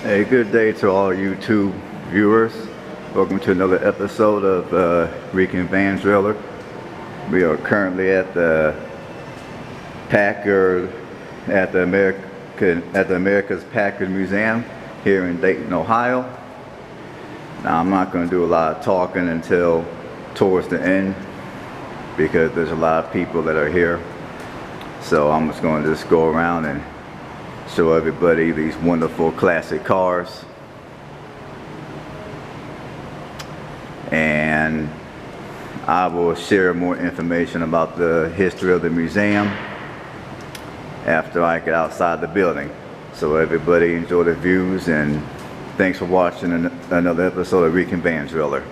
Hey, good day to all YouTube viewers. Welcome to another episode of Rican Van Driller. We are currently at the Packard at the America's Packard Museum here in Dayton, Ohio. Now, I'm not going to do a lot of talking until towards the end because there's a lot of people that are here. So I'm just going to go around and show everybody these wonderful classic cars, and I will share more information about the history of the museum after I get outside the building. So everybody enjoy the views, and thanks for watching another episode of Rican Van Driller.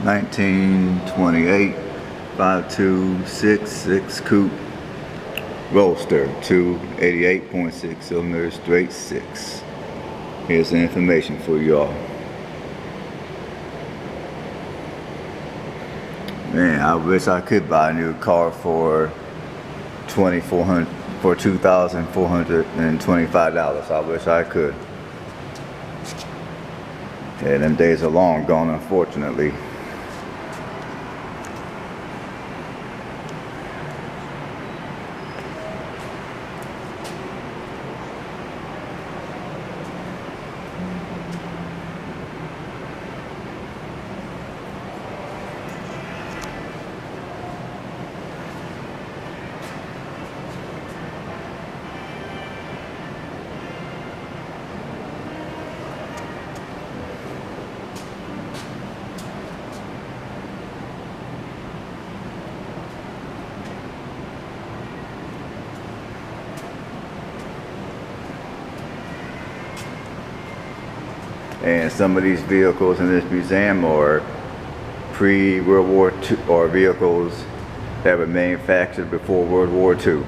1928 5266 coupe Roadster, 288.6 cylinders, straight six. Here's the information for y'all. Man, I wish I could buy a new car for $2,425. I wish I could. Yeah, them days are long gone, unfortunately. And some of these vehicles in this museum are pre-World War II, or vehicles that were manufactured before World War II.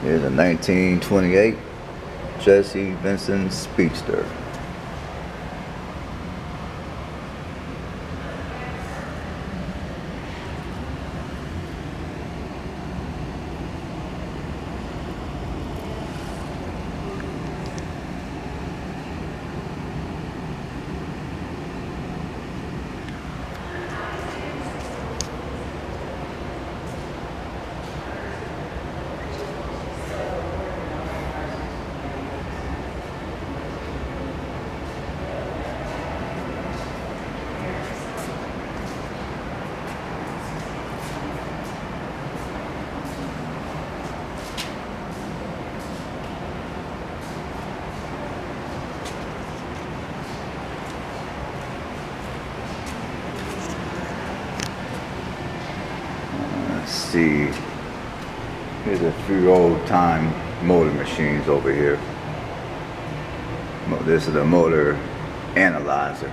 Here's a 1928 Jesse Vincent Speedster. see. Here's a few old time motor machines over here. This is a motor analyzer.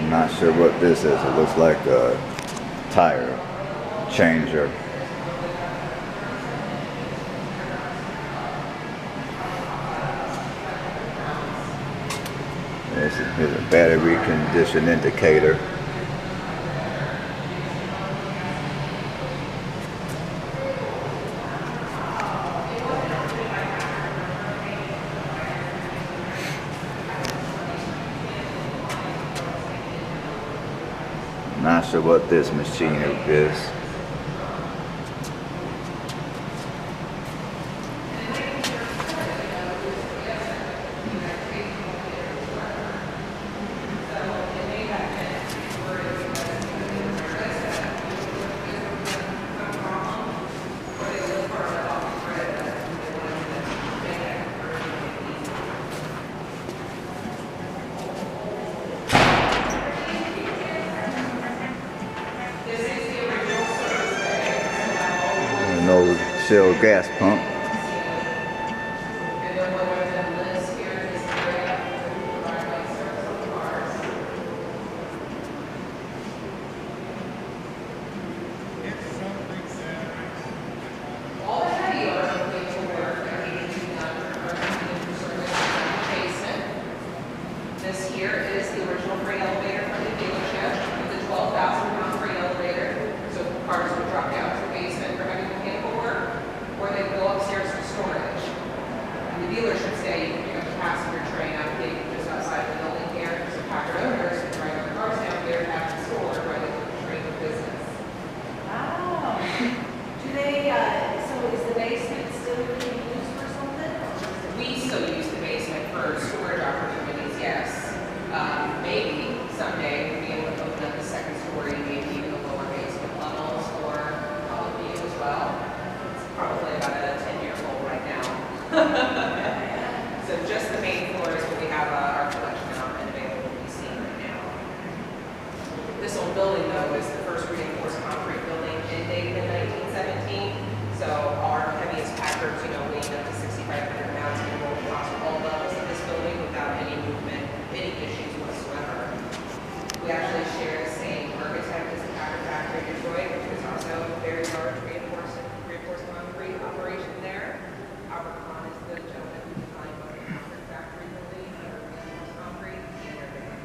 Not sure what this is. It looks like a tire changer. Here's a battery condition indicator. Not sure what this machine is. No Shell gas pump. This here is the original freight elevator from the dealership. It's a 12,000-pound freight elevator, so cars would drop down to the basement for heavy mechanical work, or they would go upstairs for storage. In the dealership stay, you can pick up the passenger train out of the gate just outside the building here. So Packard owners can drive their cars down there and have it stored while they look for train of business. Wow. Do they, so is the basement still being used for something? We still use the basement for storage opportunities, yes. Maybe someday we'll be able to open up the second story, maybe even the lower basement levels for public view as well. It's probably about a 10-year old right now. So just the main floor is what we have our collection out and available to be seen right now. This old building though is the first reinforced concrete building in Dayton in 1917. So our heaviest Packards, weighing up to 6,500 pounds, can roll across all levels of this building without any movement, any issues whatsoever. We actually share the same architect as the Packard factory in Detroit, which is also a very large reinforced concrete operation there. Albert Kahn is the gentleman who designed both the Packard factory building and our reinforced concrete and everything.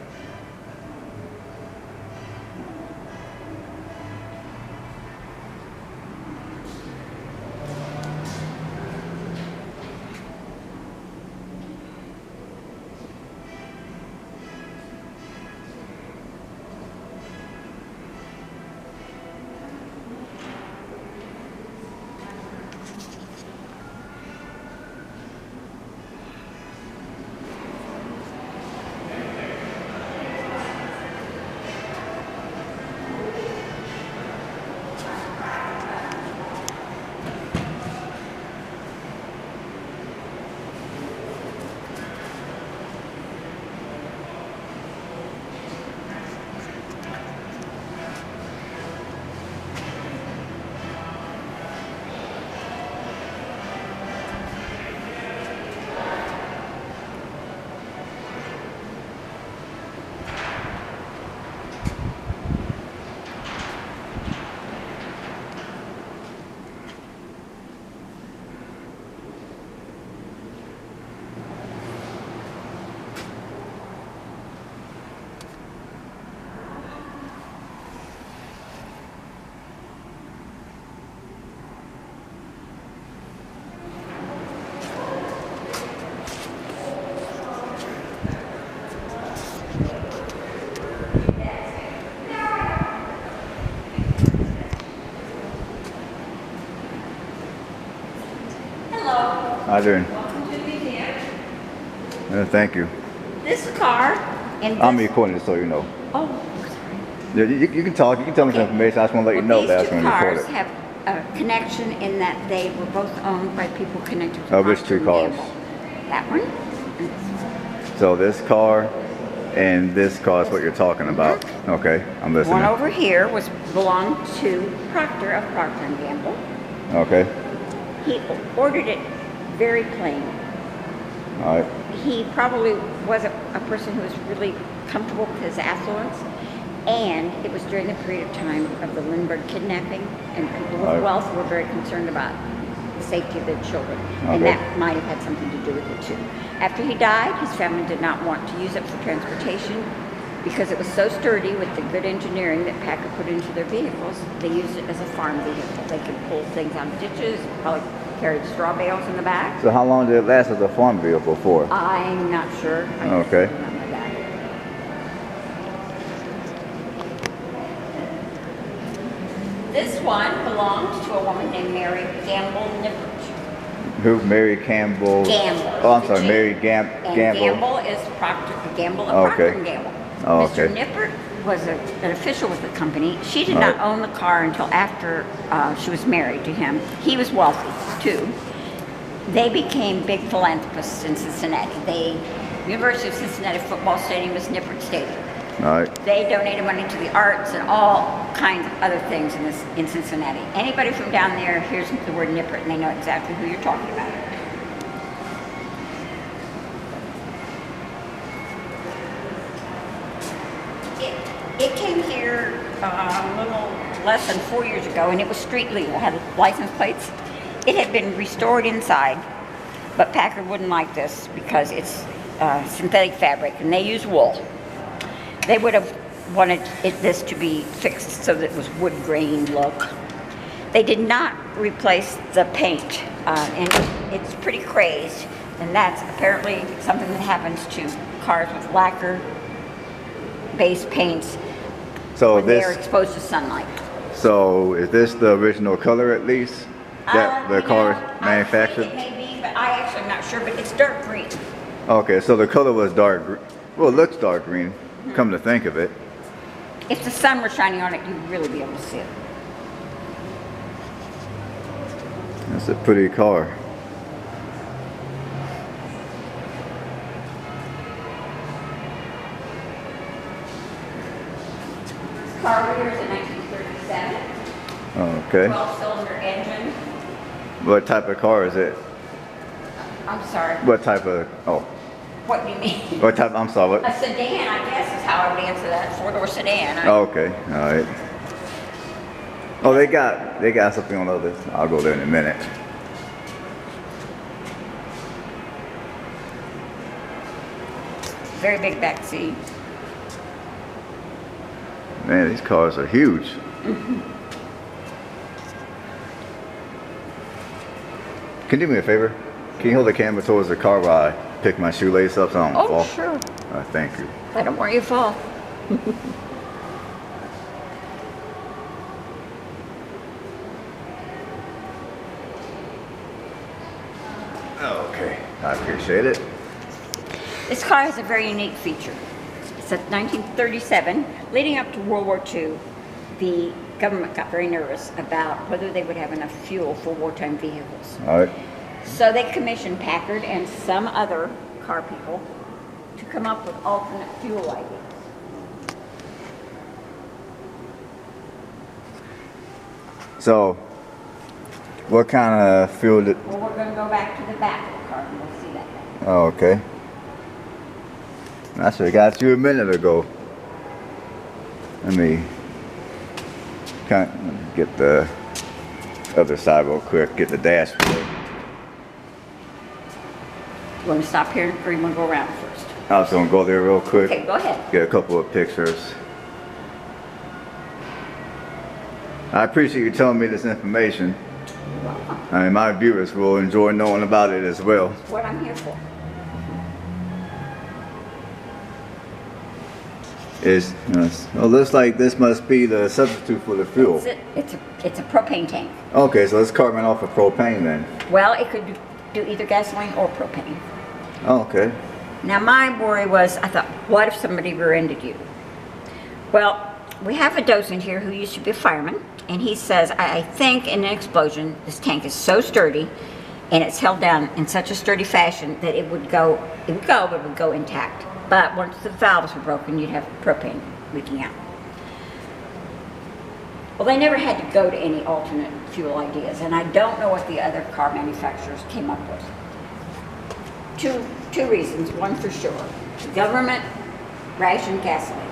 Hello. How you doing? Welcome to the museum. Thank you. This car In I'm this- recording it so you know. Oh, sorry. Yeah, you can talk. You can tell me some Okay. information. I just want to let you know Well, that these that's two going to record cars it. have a connection in that they were both owned by people connected to Oh, which Procter two cars? & Gamble. That one and this one. So this car and this car is what you're talking about. Okay, I'm listening. One over here belonged to Procter of Procter & Gamble. Okay, He ordered it very plain. all right. He probably wasn't a person who was really comfortable with his affluence, and it was during the period of time of the Lindbergh kidnapping, and people with Right. wealth were very concerned about the safety of their children, and Okay. that might have had something to do with it too. After he died, his family did not want to use it for transportation because it was so sturdy with the good engineering that Packard put into their vehicles. They used it as a farm vehicle. They could pull things out of ditches, probably carried straw bales in the back. So how long did it last as a farm vehicle for? I'm not sure. I don't Okay. remember that. This one belonged to a woman named Mary Gamble Nippert. Who? Mary Campbell. Gamble. Oh, I'm sorry, G- Mary And Gamble. Gamble is Procter Gamble of Okay. Procter & Gamble. Oh, Mr. okay. Nippert was an official with the company. She did All not right. own the car until after she was married to him. He was wealthy too. They became big philanthropists in Cincinnati. University of Cincinnati football stadium is Nippert Stadium. All right. They donated money to the arts and all kinds of other things in Cincinnati. Anybody from down there hears the word Nippert and they know exactly who you're talking about. It came here a little less than 4 years ago, and it was street legal. It had license plates. It had been restored inside, but Packard wouldn't like this because it's synthetic fabric, and they use wool. They would have wanted this to be fixed so that it was wood grain look. They did not replace the paint, and it's pretty crazed, and that's apparently something that happens to cars with lacquer-based paints So when they are this. exposed to sunlight. So is this the original color at least that the car is I think manufactured? it may be, but I actually am not sure, but it's dark green. Okay, so the color was dark. Well, it looks dark green. Come to think of it. If the sun were shining on it, you'd really be able to see it. That's a pretty car. Carburetor is a 1937, Okay. 12-cylinder engine. What type of car is it? I'm sorry, What type of? Oh, what do you mean? what type? I'm sorry. A What? sedan, I guess, is how I would answer that. Four-door sedan. Okay. All right. Oh, they got something on others. I'll go there in a minute. Very big back seat. Man, these cars are huge. Can you do me a favor? Can you hold the camera towards the car while I pick my shoelace up so I don't Oh, fall? sure. Thank you. I don't want you to fall. Okay, I appreciate it. This car has a very unique feature. It's a 1937. Leading up to World War II, the government got very nervous about whether they would have enough fuel for wartime vehicles. All right. So they commissioned Packard and some other car people to come up with alternate fuel ideas. So, what kind of fuel did? Well, we're going to go back to the back of the car and we'll see that. Oh, okay. I should have got you a minute ago. Let me kind of get the other side real quick. Get the dashboard. You want to stop here or you want to go around first? I was gonna go there real quick. Okay, go ahead. Get a couple of pictures. I appreciate you telling me this information. You're welcome. I mean, my viewers will enjoy knowing about it as well. That's what I'm here for. Well, looks like this must be the substitute for the fuel. It's a propane tank. Okay, so let's carbon off of propane then. Well, it could do either gasoline or propane. Oh, okay. Now my worry was, I thought, what if somebody rear-ended you? Well, we have a docent here who used to be a fireman, and he says, I think in an explosion, this tank is so sturdy, and it's held down in such a sturdy fashion that it would go, but it would go intact. But once the valves were broken, you'd have propane leaking out. Well, they never had to go to any alternate fuel ideas, and I don't know what the other car manufacturers came up with. Two reasons. One for sure, the government rationed gasoline.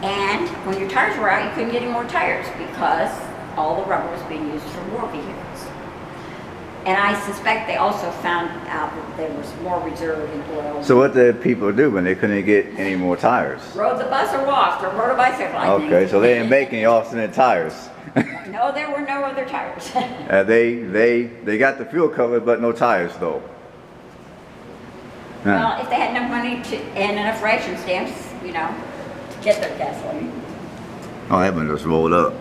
And when your tires were out, you couldn't get any more tires because all the rubber was being used for war vehicles. And I suspect they also found out that there was more reserve in oil. So what did people do when they couldn't get any more tires? Rode the bus or walked or rode a bicycle, I think. Okay, so they didn't make any alternate tires. No, there were no other tires. They got the fuel covered, but no tires though. Huh. Well, if they had enough money and enough ration stamps, you know, to get their gasoline. Oh, that one just rolled up.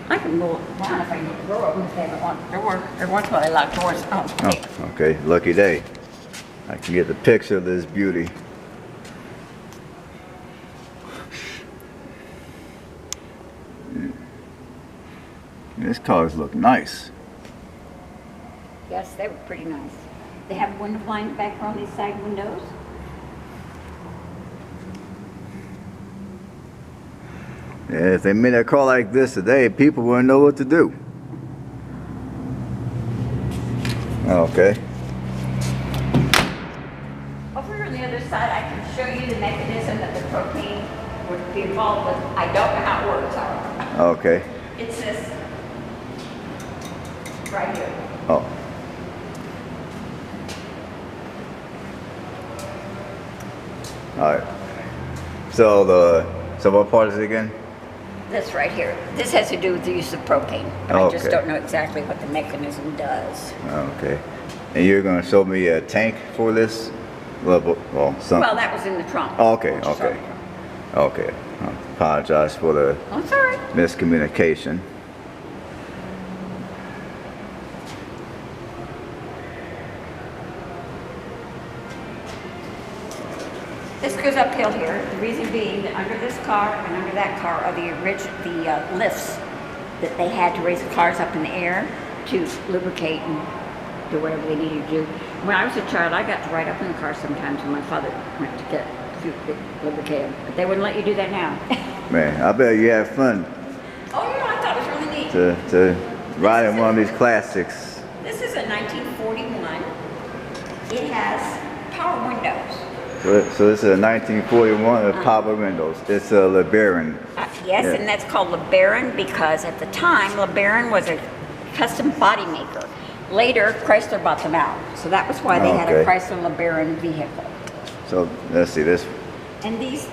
I can roll it down if I can get the door open if they haven't locked the door. Every once in a while they lock doors. Oh, okay. Oh, okay, lucky day. I can get the picture of this beauty. These cars look nice. Yes, they were pretty nice. They have window blinds back on these side windows. Yeah, if they made a car like this today, people wouldn't know what to do. Okay. Over on the other side, I can show you the mechanism that the propane would be involved with. I don't know how it works, however. Okay. It's this right here. Oh. All right. So what part is it again? This right here. This has to do with the use of propane. But I just Okay. don't know exactly what the mechanism does. Okay. And you're going to show me a tank for this? Well, something. Well, that was in the trunk. Oh, okay, which is okay. all- Okay. I apologize for the Oh, it's all right. miscommunication. This goes uphill here. The reason being that under this car and under that car are the lifts that they had to raise the cars up in the air to lubricate and do whatever they needed to do. When I was a child, I got to ride up in the car sometimes when my father went to get lubricated. But they wouldn't let you do that now. Man, I bet you had fun Oh, yeah, I thought it was really neat. to ride in one of these classics. This is a 1941. It has power windows. So this is a 1941 with power windows. It's a LeBaron. Yes, Yeah. and that's called LeBaron because at the time, LeBaron was a custom body maker. Later, Chrysler bought them out. So that was why they had a Okay. Chrysler LeBaron vehicle. So let's see this. And these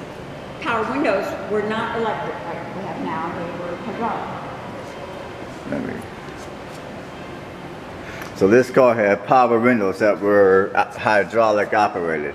power windows were not electric like we have now. They were hydraulic. Let me. So this car had power windows that were hydraulic operated.